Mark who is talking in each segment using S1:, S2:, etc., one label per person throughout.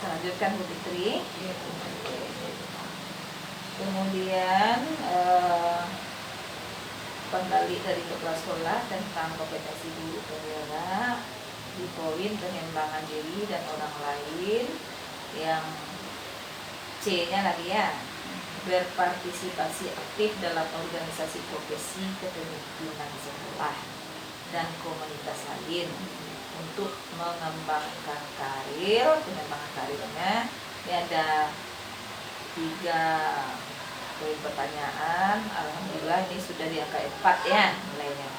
S1: Kita lanjutkan Bu Fitri. Kemudian kembali dari kepala sekolah tentang kompetensi guru pembela di poin pengembangan diri dan orang lain yang C-nya lagi ya, berpartisipasi aktif dalam organisasi profesi kepemimpinan sekolah dan komunitas lain untuk mengembangkan karir. Pengembangan karirnya ini ada 3 poin pertanyaan. Alhamdulillah ini sudah di angka 4 ya nilainya.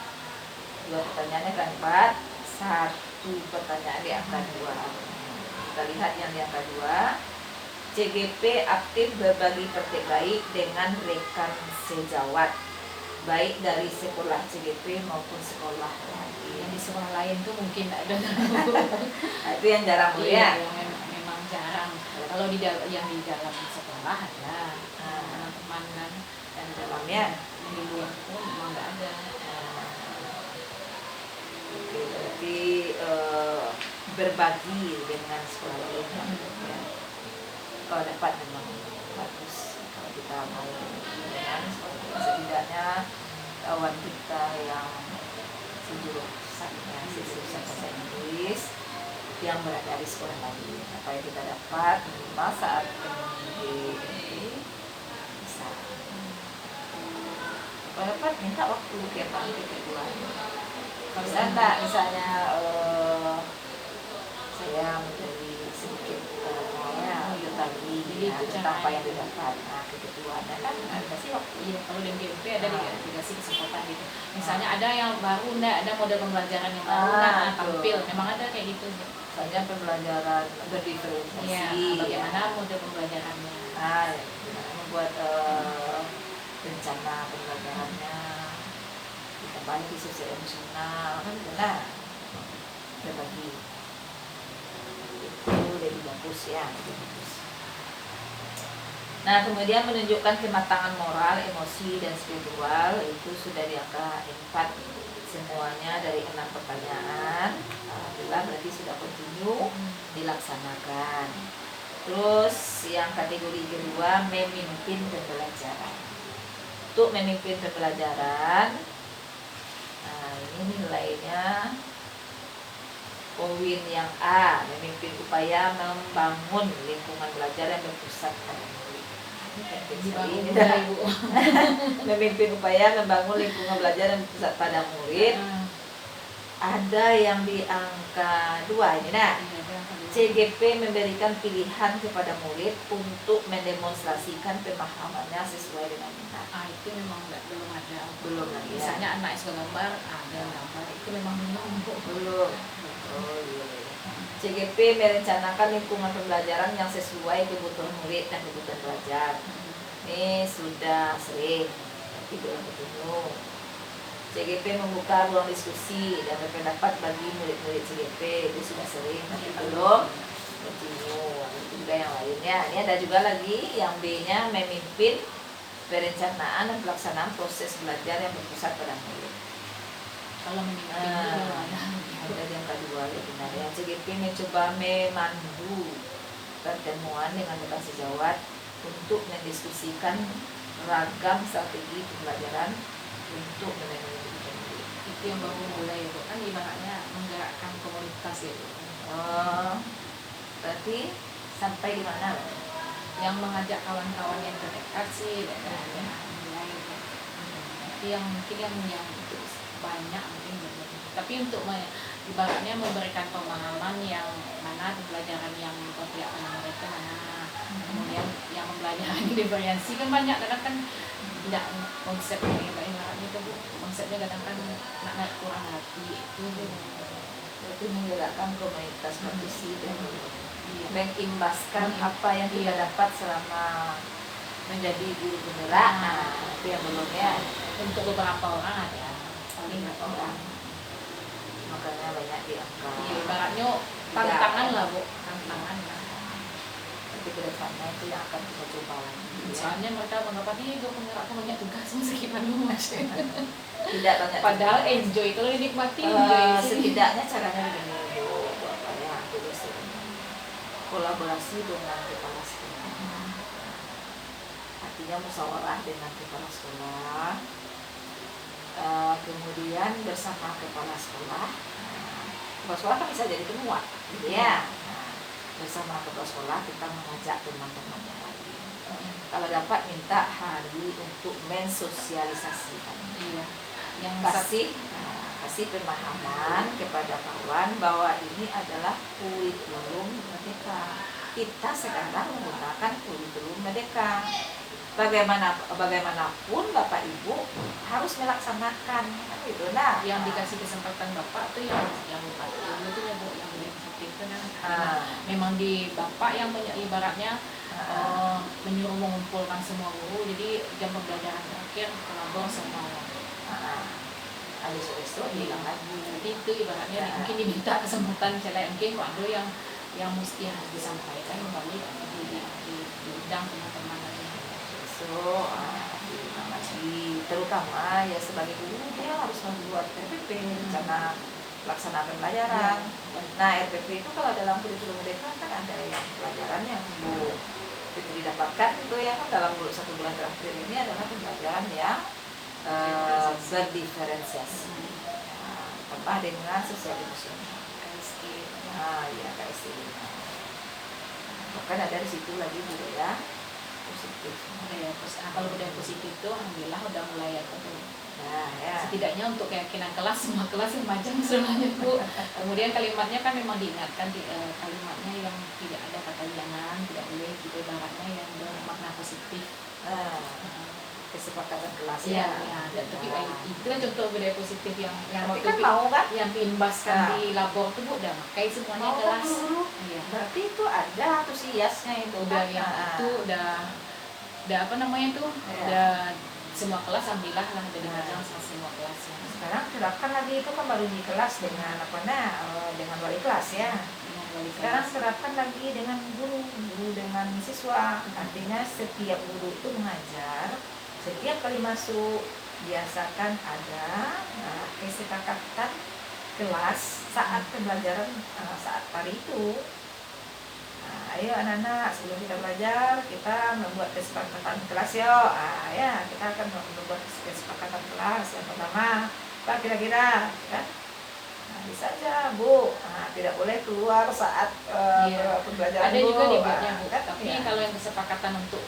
S1: 2 pertanyaannya kan 4, 1 pertanyaan di angka 2. Kita lihat yang di angka 2. CGP aktif berbagi praktik baik dengan rekan sejawat, baik dari sekolah CGP maupun sekolah lain.
S2: Yang di sekolah lain tuh mungkin ada.
S1: Itu yang jarang Bu ya.
S2: Memang jarang. Kalau yang di dalam sekolah ada teman-teman kan, dan
S1: dalamnya
S2: yang di luar pun memang nggak ada.
S1: Oke, berarti berbagi dengan sekolah lain ya. Kalau dapat memang bagus. Kalau kita mau dengan setidaknya kawan kita yang sejurusannya jurusan bahasa Inggris yang berada di sekolah lain, apa yang kita dapat minimal saat ini bisa. Kalau dapat minta waktu kayak nanti kedua. Bisa enggak misalnya saya menjadi sedikit lagi tentang apa yang didapat. Nah, keketuaannya kan dikasih waktu.
S2: Iya, kalau di MGP ada dikasih kesempatan gitu. Misalnya ada yang baru, ada model pembelajaran yang baru, tampil. Memang ada kayak gitu.
S1: Misalnya pembelajaran berdiferensiasi.
S2: Iya, bagaimana model pembelajarannya.
S1: Membuat rencana pembelajarannya, ditambah di sosial emosional kan benar. Berbagi. Itu dari bagus ya. Nah, kemudian menunjukkan kematangan moral, emosi, dan spiritual itu sudah di angka 4 semuanya dari 6 pertanyaan. Alhamdulillah berarti sudah continue dilaksanakan. Terus yang kategori kedua, memimpin pembelajaran. Untuk memimpin pembelajaran, nah ini nilainya poin yang A, memimpin upaya membangun lingkungan belajar yang berpusat pada murid. Memimpin upaya membangun lingkungan belajar yang berpusat pada murid. Ada yang di angka 2 ini nah. CGP memberikan pilihan kepada murid untuk mendemonstrasikan pemahamannya sesuai dengan minat.
S2: Itu memang belum ada.
S1: Belum lagi.
S2: Misalnya anak sekolah gambar, ada gambar itu memang belum.
S1: Oh iya. CGP merencanakan lingkungan pembelajaran yang sesuai kebutuhan murid dan kebutuhan belajar. Ini sudah sering, tapi belum ketemu. CGP membuka ruang diskusi dan berpendapat bagi murid-murid CGP, itu sudah sering, tapi belum ketemu. Itu juga yang lainnya. Ini ada juga lagi yang B-nya, memimpin perencanaan dan pelaksanaan proses belajar yang berpusat pada murid.
S2: Kalau memimpin
S1: ada yang kedua ya benar ya. CGP mencoba memandu pertemuan dengan rekan sejawat untuk mendiskusikan ragam strategi pembelajaran untuk memenuhi kebutuhan murid.
S2: Itu yang baru mulai itu kan ibaratnya menggerakkan komunitas gitu.
S1: Berarti sampai di mana?
S2: Yang mengajak kawan-kawan yang terdekat sih mulai itu. Itu yang mungkin yang banyak mungkin. Tapi untuk ibaratnya memberikan pemahaman yang mana pembelajaran yang berpihak pada mereka mana, kemudian yang pembelajaran diferensi kan banyak, kadang kan tidak konsepnya ibaratnya itu konsepnya kadang kan nak kurang hati itu.
S1: Berarti menggerakkan komunitas kompetisi dan mengimbaskan apa yang kita dapat selama menjadi guru penggerak. Itu yang belum ya.
S2: Untuk beberapa orang ada, paling orang.
S1: Makanya banyak di angka.
S2: Ibaratnya tantangan lah Bu, tantangan lah.
S1: Tapi ke depannya itu yang akan kita coba lagi.
S2: Soalnya mereka menganggap ini gue penggerak banyak tugas sekitar lu Mas.
S1: Tidak banyak.
S2: Padahal enjoy itu dinikmati.
S1: Setidaknya caranya begini Bu, apa ya? Jadi berkolaborasi dengan kepala sekolah. Artinya musyawarah dengan kepala sekolah. Kemudian bersama kepala sekolah. Kepala sekolah kan bisa jadi penguat, gitu ya. Bersama kepala sekolah kita mengajak teman-teman yang lain. Kalau dapat minta hari untuk mensosialisasikan.
S2: Iya. Yang
S1: kasih pemahaman kepada kawan bahwa ini adalah kurikulum merdeka. Kita sekarang menggunakan kurikulum merdeka. Bagaimanapun Bapak Ibu harus melaksanakan, gitu. Nah,
S2: yang dikasih kesempatan Bapak tuh yang Bapak itu ya Bu, yang positif kan. Memang di Bapak yang ibaratnya menyuruh mengumpulkan semua guru, jadi jam pembelajaran terakhir kolabor sama
S1: besok bilang lagi.
S2: Jadi itu ibaratnya mungkin diminta kesempatan misalnya mungkin waktu yang mesti harus disampaikan kembali di bidang teman-teman lain.
S1: So, terutama ya sebagai guru dia harus membuat RPP rencana pelaksanaan pembelajaran. Nah, RPP itu kalau dalam kurikulum merdeka kan ada yang pelajaran yang itu didapatkan itu ya kan dalam 1 bulan terakhir ini adalah pembelajaran yang berdiferensiasi, tambah dengan sosial emosional, KSD. Ya KSD. Bahkan ada di situ lagi budaya positif.
S2: Kalau budaya positif itu alhamdulillah udah mulai
S1: ya.
S2: Setidaknya untuk keyakinan kelas, semua kelas yang macam sebenarnya Bu. Kemudian kalimatnya kan memang diingatkan kalimatnya yang tidak ada kata jangan, tidak boleh gitu, ibaratnya yang bermakna positif.
S1: Kesepakatan kelas
S2: ya. Tapi itu kan contoh budaya positif yang
S1: waktu kan mau kan
S2: yang diimbaskan di labor itu Bu, udah pakai semuanya kelas.
S1: Berarti itu ada antusiasnya itu
S2: udah kan? Yang itu udah apa namanya tuh udah semua kelas alhamdulillah lah udah dibaca semua kelas ya.
S1: Sekarang terapkan lagi itu kan baru di kelas dengan dengan wali kelas ya. Sekarang terapkan lagi dengan guru dengan siswa. Artinya setiap guru itu mengajar, setiap kali masuk biasakan ada kesepakatan kelas saat pembelajaran saat hari itu. Ayo anak-anak, sebelum kita belajar kita membuat kesepakatan kelas yuk. Ya kita akan membuat kesepakatan kelas. Yang pertama apa kira-kira kan? Bisa aja Bu, tidak boleh keluar saat pembelajaran.
S2: Ada juga dibuatnya Bu,
S1: kan?
S2: tapi kalau yang kesepakatan untuk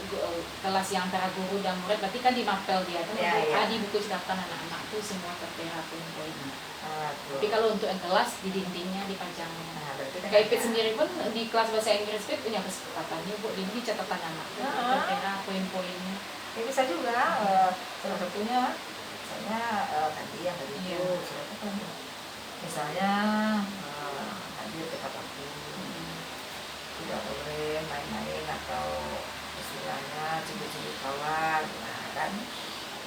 S2: kelas yang antara guru dan murid berarti kan di mapel dia kan di buku catatan anak-anak tuh semua tertera poin-poinnya. Tapi kalau untuk yang kelas di dindingnya dipajang. Kayak Ipit sendiri pun di kelas bahasa Inggris Ipit punya kesepakatannya Bu, di catatan anak tertera poin-poinnya.
S1: Ya bisa juga salah satunya misalnya tadi yang dari itu misalnya hadir tepat waktu, tidak boleh main-main atau istilahnya cubit-cubit kawan, kan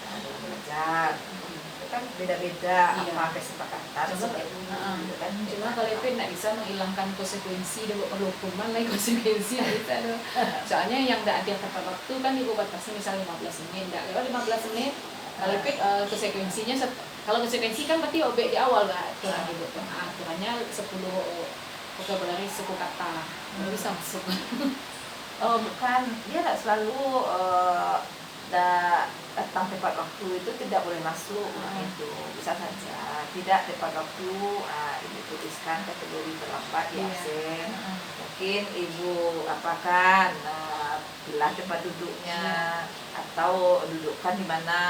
S1: dalam belajar itu kan beda-beda apa kesepakatan seperti itu kan.
S2: Cuma kalau itu tidak bisa menghilangkan konsekuensi dan hukuman lain konsekuensi itu soalnya yang tidak ada tepat waktu kan dibatasi misalnya 15 menit, tidak lewat 15 menit kalau itu konsekuensinya kalau konsekuensi kan berarti objek di awal lah aturan gitu kan, aturannya 10 vocabulary suku kata bisa masuk.
S1: Bukan, dia tidak selalu datang tepat waktu itu tidak boleh masuk. Itu bisa saja tidak tepat waktu, ibu tuliskan kategori terlambat di absen. Mungkin ibu apakan pilih tempat duduknya atau dudukkan di mana,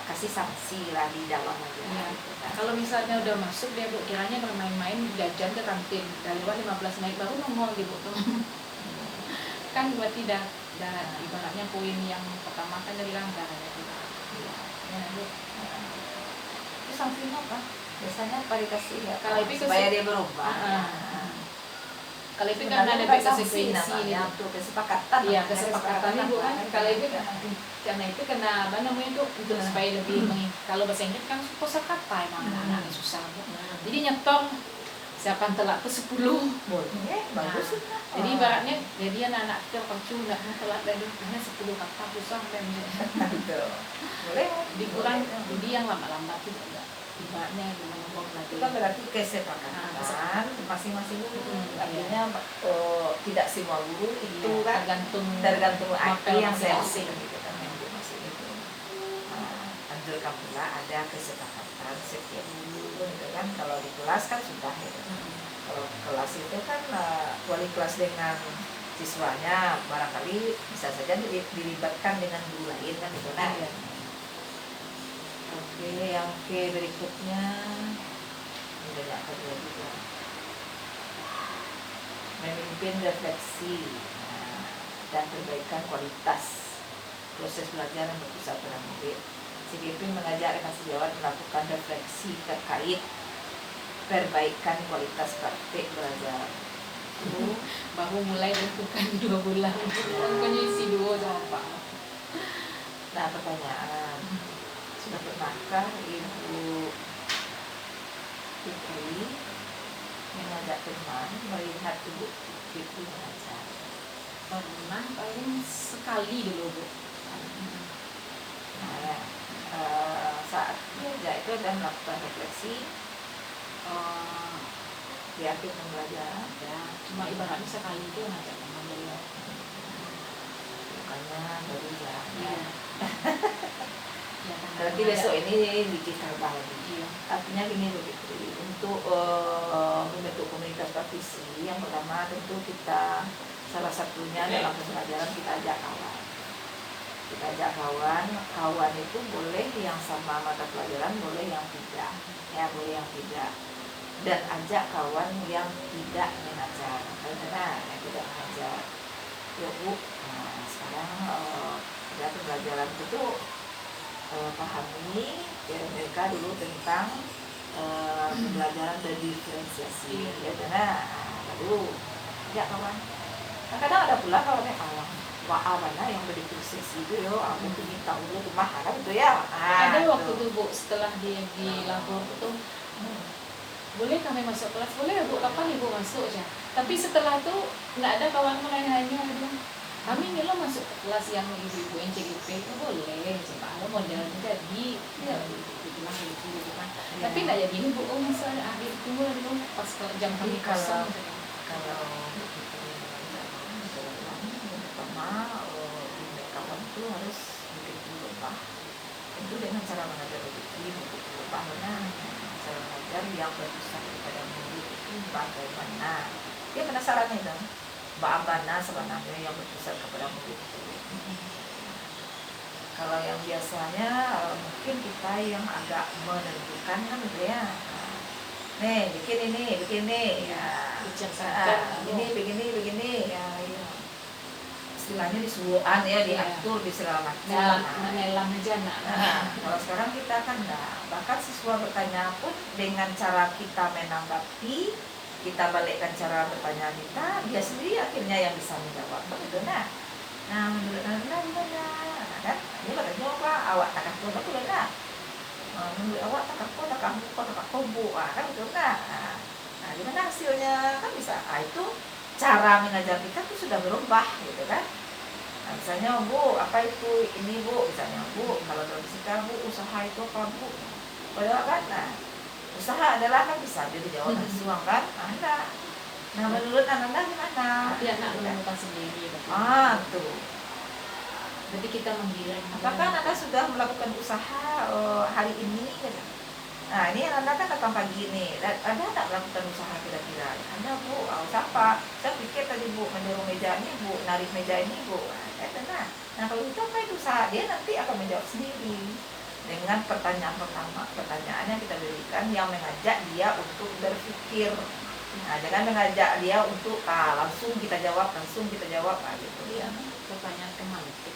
S1: kasih sanksi lah di dalam aja. Gitu, kan.
S2: Kalau misalnya udah masuk dia Bu kiranya bermain-main jajan ke kantin dari lewat 15 menit baru nongol di Bu kan berarti dah ibaratnya poin yang pertama kan dari langgar
S1: itu sanksinya apa? Biasanya apa dikasih ya?
S2: Kalau itu
S1: supaya dia berubah.
S2: Kalau itu kan ada konsekuensi
S1: untuk kesepakatan.
S2: Iya, kesepakatan itu kan. Kalau itu karena itu kena apa namanya itu untuk supaya lebih kalau bahasa Inggris kan kosakata emang anak-anak susah. Jadi nyetor siapa telat ke 10
S1: boleh, bagus.
S2: Jadi ibaratnya jadi anak-anak itu pacu nggak telat dari hanya 10 kata susah dan
S1: boleh
S2: dikurang. Jadi yang lama-lama itu enggak ibaratnya gimana mau
S1: Itu
S2: belajar.
S1: kan berarti kesepakatan masing-masing guru. Artinya tidak semua guru itu kan tergantung IT yang sharing gitu kan yang masih itu. Anjurkan pula ada kesepakatan setiap guru gitu kan. Kalau di kelas kan sudah ya. Kalau kelas itu kan wali kelas dengan siswanya barangkali bisa saja dilibatkan dengan guru lain kan gitu kan. Oke, yang berikutnya ini banyak kedua juga. Memimpin refleksi dan perbaikan kualitas proses belajar yang berpusat pada murid. CGP mengajak mahasiswa melakukan refleksi terkait perbaikan kualitas praktik belajar.
S2: Baru mulai tentukan 2 bulan. Pokoknya isi 2 jawaban.
S1: Nah, pertanyaan. Sudah pernahkah Ibu Fikri mengajak teman melihat Ibu Fikri mengajar?
S2: Pernah paling sekali dulu, Bu.
S1: Nah, saat diajak itu ada melakukan refleksi di akhir pembelajaran.
S2: Ya, cuma ibaratnya sekali itu ngajak teman dulu.
S1: Makanya baru jarang.
S2: Iya. Ya,
S1: Berarti besok ini ditambah lagi.
S2: Iya.
S1: Artinya gini begitu. Untuk membentuk komunitas praktisi, yang pertama tentu kita salah satunya dalam pembelajaran kita ajak kawan. Kita ajak kawan. Kawan itu boleh yang sama mata pelajaran, boleh yang tidak. Ya, boleh yang tidak. Dan ajak kawan yang tidak mengajar. Karena yang tidak mengajar. Ya Bu, nah, sekarang ada pembelajaran itu pahami ya, mereka dulu tentang pembelajaran dan diferensiasi ya, karena lalu ya kawan. Nah, kadang ada pula kawan yang mana yang berdifferensiasi itu yo, aku ingin tahu dulu tuh mah kan itu ya.
S2: Ada waktu itu Bu, setelah dia di lapor itu boleh kami masuk kelas, boleh ya Bu, kapan Ibu masuk aja. Tapi setelah itu nggak ada kawan lain-lainnya bilang, kami ini lo masuk ke kelas yang ibu-ibu yang CGP itu boleh, coba lo modelnya jadi, ya bilang gitu kan. Tapi nggak jadi ini Bu, misalnya akhir tunggu lagi dong pas jam kami kosong.
S1: Kalau pertama kawan itu harus bikin dulu Pak. Itu dengan cara mengajar begitu karena cara mengajar yang berpusat kepada murid itu bagaimana. Dia penasaran itu. Bagaimana sebenarnya yang berpusat kepada murid itu. Kalau yang biasanya mungkin kita yang agak menentukan kan gitu ya. Nih, bikin ini ya. Ini begini ya. Istilahnya disuruhan ya, diatur di segala macam.
S2: Menelan aja nak.
S1: Kalau sekarang kita kan enggak. Bahkan siswa bertanya pun dengan cara kita menanggapi, kita balikkan cara bertanya kita, dia sendiri akhirnya yang bisa menjawab. Betul nah. Nah, menurut Anda gimana? Kan? Ini berarti apa? Awak takah pun betul enggak? Menurut awak takah pun, takah muka, takah kobo, kan betul enggak? Nah, gimana hasilnya? Kan bisa. Itu cara mengajar kita tuh sudah berubah gitu kan. Nah, misalnya Bu, apa itu ini Bu, misalnya Bu, kalau dalam fisika Bu, usaha itu apa Bu? Padahal kan, nah, usaha adalah kan bisa jadi jawab suang kan? Anda. Nah, menurut Anda gimana?
S2: Tapi anak menemukan sendiri.
S1: Tuh.
S2: Berarti kita menggiring.
S1: Apakah Anda sudah melakukan usaha hari ini? Nah, ini Anda kan datang pagi nih. Anda tak melakukan usaha kira-kira? Anda Bu, usaha apa? Saya pikir tadi Bu, mendorong meja ini Bu, narik meja ini Bu. Nah, kalau itu apa itu usaha? Dia nanti akan menjawab sendiri dengan pertanyaan pertama. Pertanyaan yang kita berikan yang mengajak dia untuk berpikir. Nah, jangan mengajak dia untuk langsung kita jawab, gitu ya.
S2: Pertanyaan pemantik.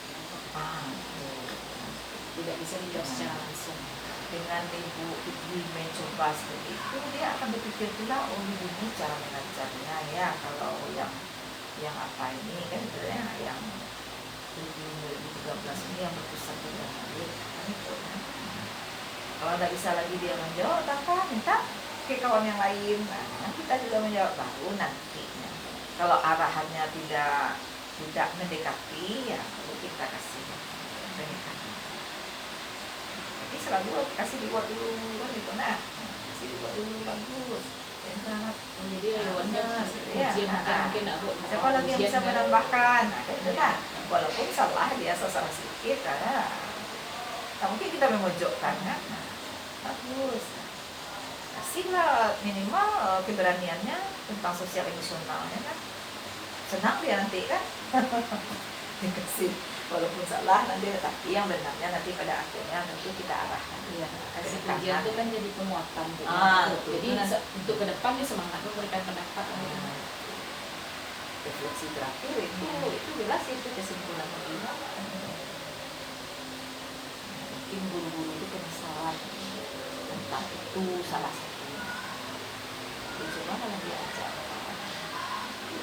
S2: Tidak bisa dijawab secara langsung.
S1: Dengan Ibu Fikri mencoba seperti itu, dia akan berpikir pula, oh ini cara mengajarnya ya. Kalau yang apa ini kan itu ya, yang 2013 ini yang berpusat pada murid kan itu kan. Kalau nggak bisa lagi dia menjawab, minta ke kawan yang lain. Nah, kita juga menjawab baru nantinya. Kalau arahannya tidak mendekati, ya perlu kita kasih mendekati. Ini selalu kasih dibuat dulu kan gitu, nah kasih dibuat dulu bagus. Enak.
S2: Jadi rewardnya
S1: Ya,
S2: ujian mungkin nak buat
S1: siapa lagi yang bisa menambahkan? Nah, kayak gitu kan. Walaupun salah biasa salah sedikit, nah mungkin kita memojokkan kan. Nah, bagus. Kasihlah minimal keberaniannya tentang sosial emosionalnya kan. Senang dia nanti kan. Dikasih walaupun salah nanti, tapi yang benarnya nanti pada akhirnya tentu kita arahkan.
S2: Iya, kasih pujian itu kan jadi penguatan. Jadi untuk ke depan dia semangat memberikan pendapat.
S1: Refleksi terakhir itu jelas itu kesimpulan kelima. Mungkin guru-guru itu penasaran tentang itu salah satunya. Cuma kalau diajak,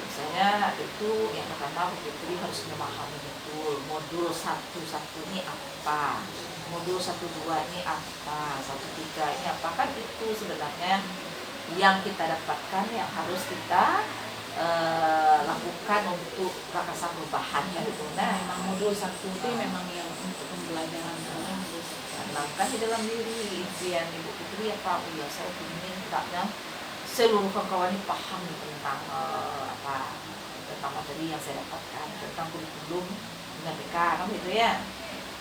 S1: misalnya itu yang pertama Bu Fitri harus memahami betul modul 1 ini apa, modul 1, 2 ini apa, 1, 3 ini apa, kan itu sebenarnya yang kita dapatkan yang harus kita lakukan untuk rasa perubahan gitu. Nah,
S2: memang modul 1 itu memang yang untuk pembelajaran
S1: tanamkan di dalam diri impian Ibu Fitri apa, oh ya saya ingin hendaknya seluruh kawan-kawan ini paham tentang tentang materi yang saya dapatkan, tentang kurikulum MEK kan gitu ya.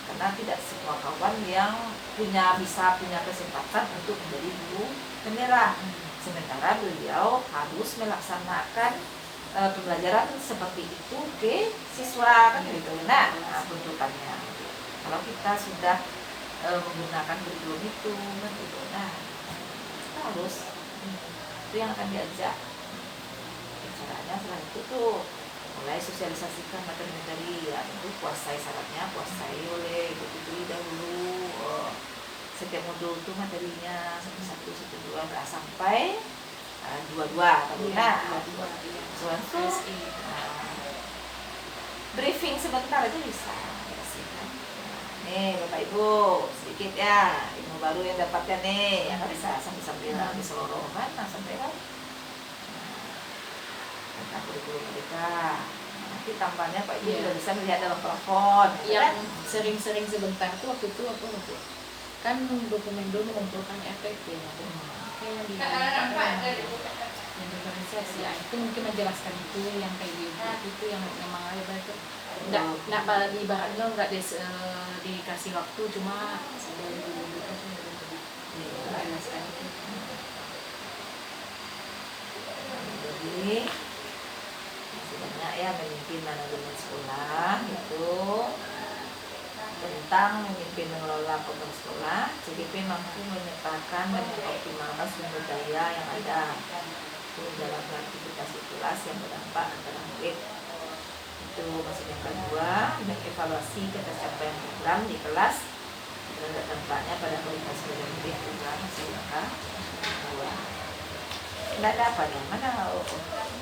S1: Karena tidak semua kawan yang bisa punya kesempatan untuk menjadi guru penerang. Sementara beliau harus melaksanakan pembelajaran seperti itu ke siswa kan gitu. Nah, tuntutannya. Kalau kita sudah menggunakan kurikulum itu kan gitu. Nah, kita harus itu yang akan diajak caranya. Setelah itu tuh mulai sosialisasikan materi-materi ya, itu kuasai syaratnya, kuasai oleh Ibu Fitri dahulu setiap modul tuh materinya 1, 1, 2 sampai 2 tapi briefing sebentar aja bisa kasihkan. Nih Bapak Ibu sedikit ya ilmu baru yang dapatkan nih, yang bisa sambil diselorohkan sampaikan tentang kurikulum mereka. Nanti tampaknya Pak Ibu sudah bisa melihat dalam plafon.
S2: Yang sering-sering sebentar tuh waktu itu apa waktu kan dokumen dulu mengumpulkan FTP yang diferensiasi itu mungkin menjelaskan itu yang kayak gitu itu yang memang ada itu nggak ibaratnya nggak dikasih waktu cuma menjelaskan itu.
S1: Jadi masih banyak ya memimpin manajemen sekolah itu tentang memimpin mengelola program sekolah. CGP mampu memetakan dan mengoptimalkan sumber daya yang ada dalam aktivitas di kelas yang berdampak kepada murid. Itu masih yang kedua, mengevaluasi capaian program di kelas terhadap dampaknya pada kualitas belajar murid program masih yang kedua. Tidak ada apa nih, mana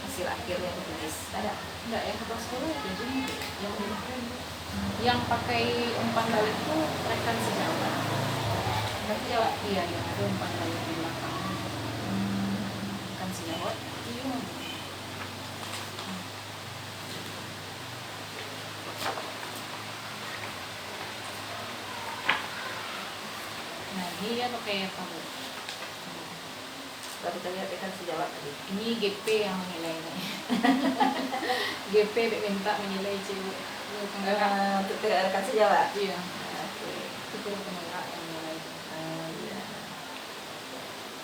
S1: hasil akhirnya ditulis? Ada?
S2: Enggak ya, kepala sekolah itu yang pakai umpan balik itu rekan sejawat. Berarti ya, iya yang ada umpan balik di belakang. Rekan sejawat. Iya. Nah ini dia pakai apa bu?
S1: Kalau kita lihat rekan sejawat tadi.
S2: Ini GP yang menilai nih. GP minta menilai cewek.
S1: Untuk rekan sejawat.
S2: Iya. Itu penggerak yang menilai.
S1: Iya.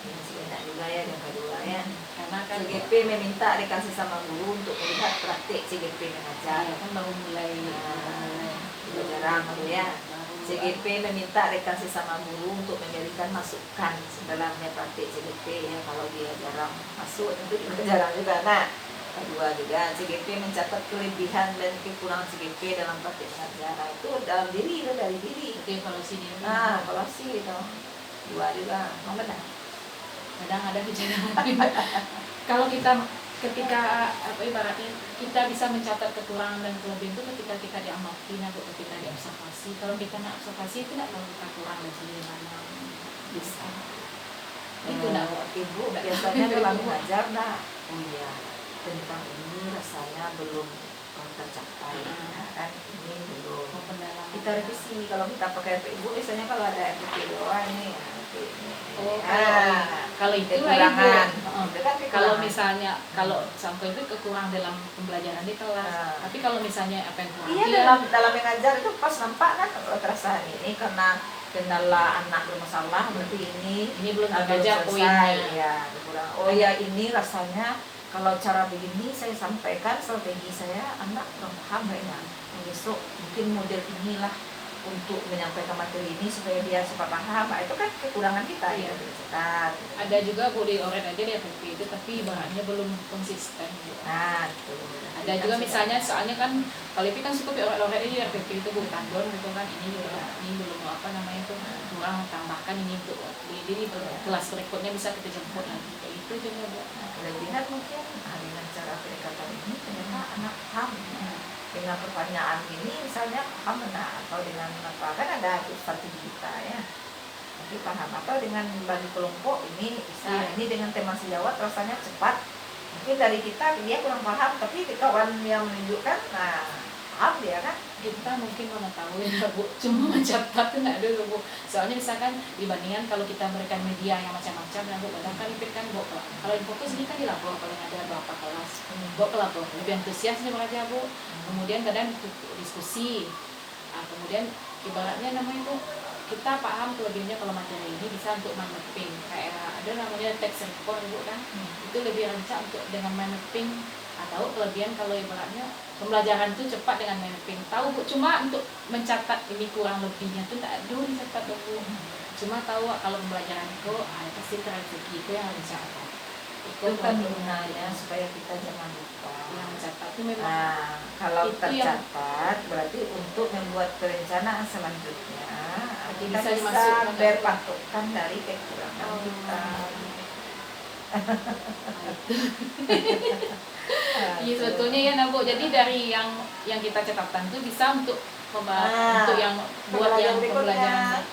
S1: Ini masih banyak juga ya yang kedua ya.
S2: Karena kan
S1: CGP meminta rekan sesama guru untuk melihat praktik CGP mengajar.
S2: kan baru mulai.
S1: Jarang ya. CGP meminta rekan sesama guru untuk memberikan masukan dalamnya praktik CGP ya. Kalau dia jarang masuk itu juga jarang juga. Nah, kedua juga CGP mencatat kelebihan dan kekurangan CGP dalam praktik pengajaran itu dalam diri itu dari diri.
S2: Itu evaluasi dia.
S1: Nah, evaluasi itu. Dua juga, mau benar.
S2: Kadang ada gejala. Kalau kita ketika apa ibaratnya kita bisa mencatat kekurangan dan kelebihan itu ketika kita diamatin atau ketika diobservasi. Kalau kita nak observasi itu tidak tahu kita kurang dan mana
S1: Bisa.
S2: Itu nak
S1: Ibu biasanya dalam mengajar nah, oh iya tentang ini rasanya belum tercapai. Nah, kan ini belum.
S2: pendalaman.
S1: Kita revisi kalau kita pakai ibu biasanya kalau ada RPP doang nih.
S2: Oh,
S1: Ah,
S2: kalau itu
S1: kekurangan.
S2: Ibu.
S1: Itu kan
S2: Kalau
S1: kekurangan.
S2: misalnya kalau sampai itu kekurangan dalam pembelajaran di kelas.
S1: Nah.
S2: Tapi kalau misalnya apa yang kurang?
S1: Iya, dalam mengajar itu pas nampak kan terasa ini karena kendala anak bermasalah berarti ini
S2: belum
S1: belum
S2: tergajar
S1: selesai.
S2: poinnya.
S1: Ya, kurang. Oh ya, ini rasanya kalau cara begini saya sampaikan strategi saya anak kurang paham kayaknya. Besok mungkin model inilah untuk menyampaikan materi ini supaya dia cepat paham. Nah, itu kan kekurangan kita
S2: Iya.
S1: ya cetak.
S2: Ada juga Bu di Oren aja di FPP itu, tapi bahannya belum konsisten.
S1: Nah, itu.
S2: Ada juga misalnya soalnya kan kalau itu kan suka di Oren aja di FPP itu Bu tandon gitu kan, ini juga ini belum apa namanya itu kurang, tambahkan ini untuk di kelas berikutnya bisa kita jemput lagi kayak itu juga Bu.
S1: Kelebihan mungkin dengan cara pendekatan ini ternyata anak paham dengan pertanyaan ini misalnya paham benar, atau dengan apa kan ada strategi kita ya, nanti paham atau dengan bagi kelompok ini bisa ini dengan tema sejawat rasanya cepat, mungkin dari kita dia kurang paham tapi kawan yang menunjukkan nah paham dia kan.
S2: Kita mungkin mana tahu ya Bu, cuma mencatat tuh nggak dulu Bu. Soalnya misalkan dibandingkan kalau kita memberikan media yang macam-macam ya Bu, kadang kan itu kan Bu, kalau di fokus ini kan di lapor, kalau ada berapa kelas Bu ke lapor, lebih antusiasnya belajar Bu. Kemudian kadang diskusi, kemudian ibaratnya namanya itu kita paham kelebihannya kalau materi ini bisa untuk mind mapping, kayak ada namanya text report Bu kan, itu lebih rancak untuk dengan mind mapping. Atau kelebihan kalau ibaratnya pembelajaran itu cepat dengan mapping, tahu Bu, cuma untuk mencatat ini kurang lebihnya tuh tak ada dicatat dulu, cuma tahu kalau pembelajaran itu pasti strategi itu yang harus dicatat.
S1: Itu kan gunanya supaya kita jangan lupa.
S2: Yang mencatat itu memang
S1: kalau
S2: itu
S1: tercatat berarti untuk membuat perencanaan selanjutnya kita
S2: bisa
S1: bisa
S2: dimasukkan
S1: berpatokan dari kekurangan kita.
S2: Iya sebetulnya ya Nabu. Jadi dari yang kita catatkan itu bisa untuk untuk yang buat yang pembelajaran berikutnya.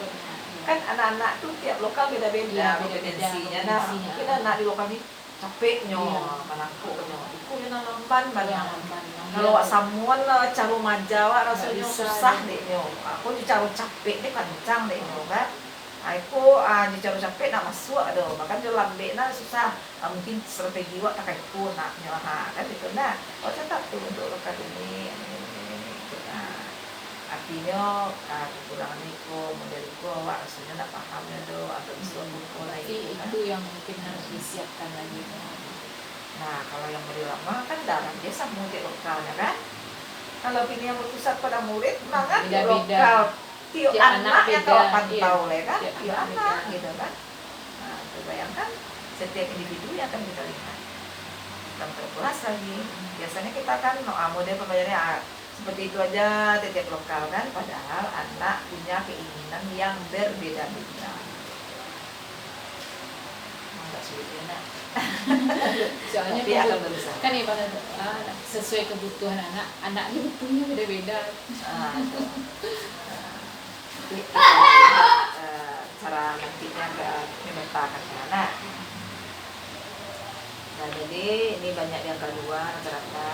S1: Kan anak-anak tuh tiap lokal beda-beda kompetensinya. Nah, mungkin anak di lokal ini capeknya, manakuknya, itu yang lamban banyak. Kalau samuan caro majawa rasanya susah deh nyo. Aku dicaro capek deh kencang deh nyo kan. Aku dicaro capek nak masuk aduh, bahkan dia lambe na susah. Mungkin strategi wak tak pun nak nyo kan itu nah. Oh cetak tuh untuk lokal ini. Artinya kekurangan itu model itu awak rasanya tak paham ya do atau bisa buku lagi
S2: itu yang mungkin harus disiapkan lagi.
S1: Nah kalau yang model lama kan darah biasa murid lokalnya kan, kalau ini yang berpusat pada murid maka lokal tiap anak yang kau pantau kan tiap anak gitu kan. Nah bayangkan setiap individu yang akan kita lihat dan terkelas lagi biasanya kita kan model pembelajarannya seperti itu aja tiap lokal kan, padahal anak punya keinginan yang berbeda-beda. Enggak sulit ya nak.
S2: Soalnya kan ibarat sesuai kebutuhan anak ini butuhnya beda-beda.
S1: Cara nantinya memetakan anak. Nah jadi ini banyak yang keluar rata-rata.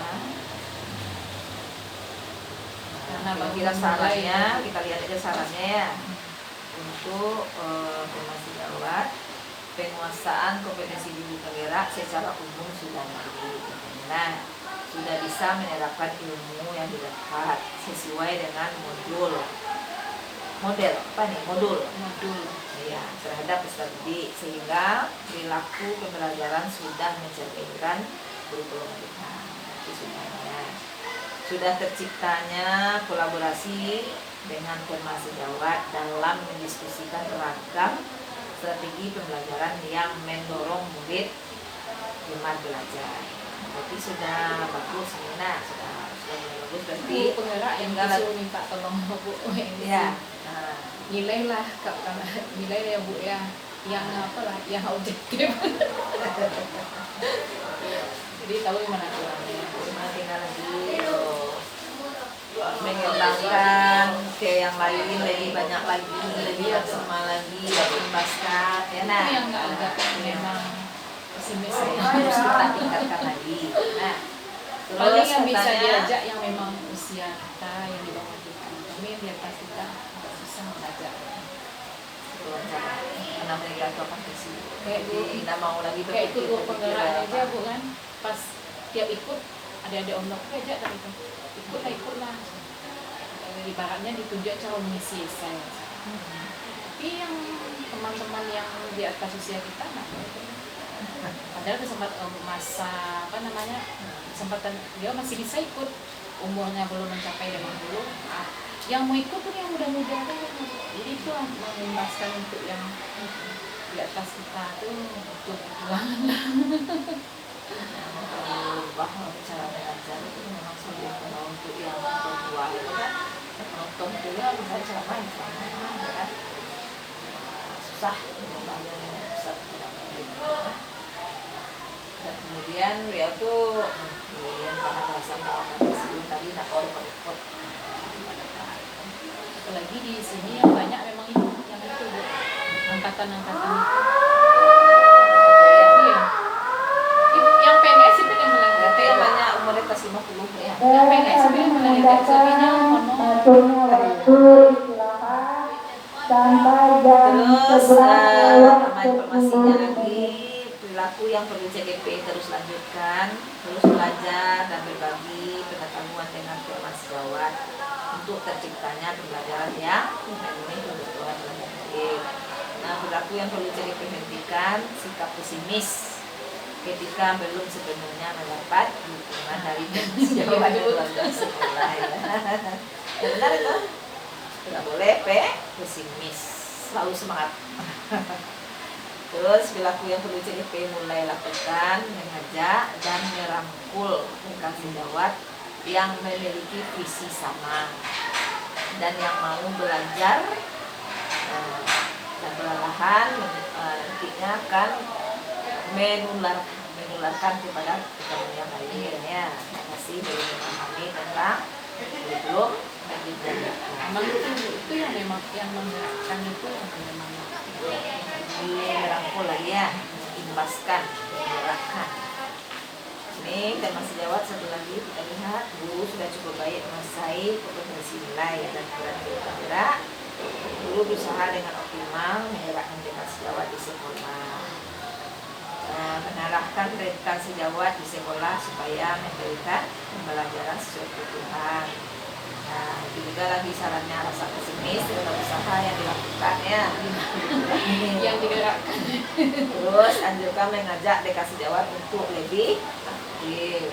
S1: Nah, kira sarannya, kita lihat aja sarannya ya. Untuk tema sejawat, penguasaan kompetensi ibu penggerak secara umum sudah baik. Nah, sudah bisa menerapkan ilmu yang didapat sesuai dengan modul ya terhadap peserta didik, sehingga perilaku pembelajaran sudah mencerminkan kurikulum kita. Itu sudah terciptanya kolaborasi dengan tema sejawat dalam mendiskusikan ragam strategi pembelajaran yang mendorong murid gemar belajar. Berarti sudah bagus ini nak, sudah bagus berarti
S2: penggerak yang disuruh minta tolong Bu
S1: ya.
S2: Nilai lah nilai ya Bu ya yang yang objektif. Jadi tahu gimana kurangnya.
S1: Tinggal lagi mengembangkan ke yang lain lebih banyak lagi, lebih maksimal lagi, tuntaskan ya nah.
S2: Itu yang agak memang pesimis ya.
S1: Harus kita tingkatkan lagi. Nah
S2: Paling yang bisa
S1: katanya,
S2: diajak yang memang usia kita yang di bawah kita. Kami yang di atas kita agak susah belajar.
S1: itu cara karena mereka itu akan visi.
S2: Kayak
S1: Jadi tidak mau lagi
S2: Kayak ikut guru penggerak aja
S1: apa.
S2: Bu kan, pas tiap ikut ada omnok aja dari itu. Ikutlah. Ibaratnya ditunjuk cara mengisi esai. Tapi yang teman-teman yang di atas usia kita nggak mau itu. Padahal masa kesempatan dia masih bisa ikut, umurnya belum mencapai 50. Nah, yang mau ikut tuh yang muda-muda tuh. Jadi itu mengimbaskan untuk yang di atas kita tuh untuk perjuangan.
S1: Berubah cara mengajar itu memang sulit. Kalau untuk yang tua itu kan penonton itu ya bisa cara main ya kan, susah belajar yang besar dan kemudian dia tuh kemudian karena bahasa sebelum tadi nak ikut
S2: Apalagi di sini yang banyak memang itu yang itu Bu. Angkatan-angkatan itu. Iya. Yang PNS itu yang
S1: berarti yang
S2: melanjutkan.
S1: banyak umurnya pas 50 ya.
S2: Yang PNS itu yang melanjutkan suaminya
S1: Terus sama informasinya lagi, perilaku yang perlu CGP terus lanjutkan, terus belajar dan berbagi pengetahuan dengan firman sejawat untuk terciptanya pembelajaran yang memenuhi kebutuhan murid. Nah, perilaku yang perlu CGP hentikan, sikap pesimis ketika belum sepenuhnya mendapat dukungan dari sejawat keluarga sekolah ya. Benar itu? Tidak boleh pesimis, selalu semangat. Terus perilaku yang perlu CGP mulai lakukan, mengajak dan merangkul rekan sejawat yang memiliki visi sama dan yang mau belajar dan perlahan nantinya akan menularkan kepada teman yang lainnya. Terima kasih belum memahami tentang belum
S2: Emang itu yang memang yang menggerakkan itu yang memang
S1: merangkul lagi ya, imbaskan, menggerakkan. Ini tema sejawat satu lagi kita lihat, guru sudah cukup baik menguasai kompetensi nilai dan peran bergerak. Guru berusaha dengan optimal menggerakkan rekan sejawat di sekolah. Mengarahkan rekan sejawat di sekolah supaya memberikan pembelajaran sesuai kebutuhan. Nah, itu juga lagi sarannya rasa pesimis tetap usaha yang dilakukan ya.
S2: yang digerakkan.
S1: Terus anjurkan mengajak rekan sejawat untuk lebih aktif.